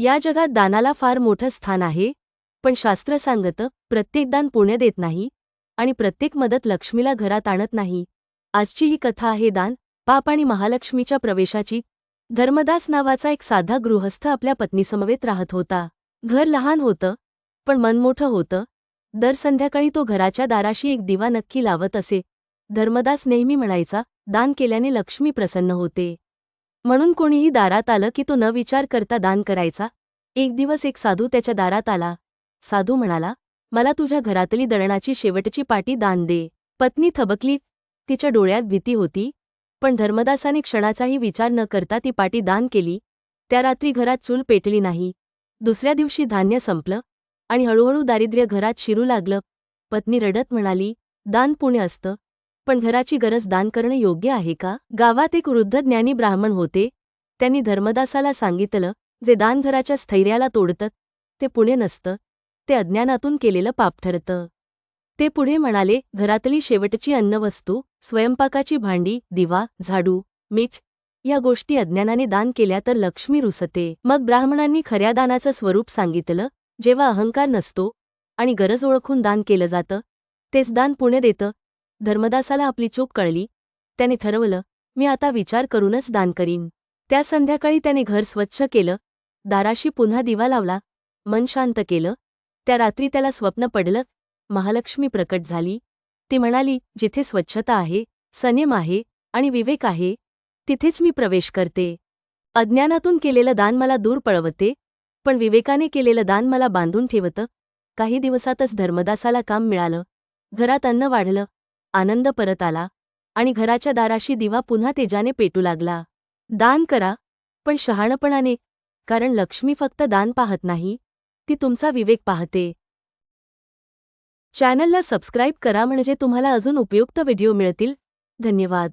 या जगात दानाला फार मोठं स्थान आहे, पण शास्त्र सांगतं प्रत्येक दान पुण्य देत नाही आणि प्रत्येक मदत लक्ष्मीला घरात आणत नाही. आजची ही कथा आहे दान, पाप आणि महालक्ष्मीच्या प्रवेशाची. धर्मदास नावाचा एक साधा गृहस्थ आपल्या पत्नीसमवेत राहत होता. घर लहान होतं, पण मन मोठं होतं. दर संध्याकाळी तो घराच्या दाराशी एक दिवा नक्की लावत असे. धर्मदास नेहमी म्हणायचा, दान केल्याने लक्ष्मी प्रसन्न होते. म्हणून कोणीही दारात आलं की तो न विचार करता दान करायचा. एक दिवस एक साधू त्याच्या दारात आला. साधू म्हणाला, मला तुझ्या घरातली दळणाची शेवटची पाटी दान दे. पत्नी थबकली. तिच्या डोळ्यात भीती होती, पण धर्मदासाने क्षणाचाही विचार न करता ती पाटी दान केली. त्या रात्री घरात चूल पेटली नाही. दुसऱ्या दिवशी धान्य संपलं आणि हळूहळू दारिद्र्य घरात शिरू लागलं. पत्नी रडत म्हणाली, दान पुण्य असतं, पण घराची गरज दान करणं योग्य आहे का? गावात एक वृद्ध ज्ञानी ब्राह्मण होते. त्यांनी धर्मदासाला सांगितलं, जे दान घराच्या स्थैर्याला तोडतं ते पुण्य नसतं, ते अज्ञानातून केलेलं पाप ठरतं. ते पुढे म्हणाले, घरातली शेवटची अन्नवस्तू, स्वयंपाकाची भांडी, दिवा, झाडू, मीठ या गोष्टी अज्ञानाने दान केल्या तर लक्ष्मी रुसते. मग ब्राह्मणांनी खऱ्या दानाचं स्वरूप सांगितलं, जेव्हा अहंकार नसतो आणि गरज ओळखून दान केलं जातं, तेच दान पुण्य देतं. धर्मदासाला आपली चूक कळली. त्याने ठरवलं, मी आता विचार करूनच दान करीन. त्या संध्याकाळी त्याने घर स्वच्छ केलं, दाराशी पुन्हा दिवा लावला, मन शांत केलं. त्या रात्री त्याला स्वप्न पडलं, महालक्ष्मी प्रकट झाली. ती म्हणाली, जिथे स्वच्छता आहे, संयम आहे आणि विवेक आहे, तिथेच मी प्रवेश करते. अज्ञानातून केलेलं दान मला दूर पळवते, पण विवेकाने केलेलं दान मला बांधून ठेवतं. काही दिवसातच धर्मदासाला काम मिळालं. घरात अन्न वाढलं, आनंद परत आला आणि घराच्या दाराशी दिवा पुन्हा तेजाने पेटू लागला. दान करा, पण शहाणपणाने, कारण लक्ष्मी फक्त दान पाहत नाही, ती तुमचा विवेक पाहते. चॅनलला सबस्क्राईब करा म्हणजे तुम्हाला अजून उपयुक्त व्हिडिओ मिळतील. धन्यवाद.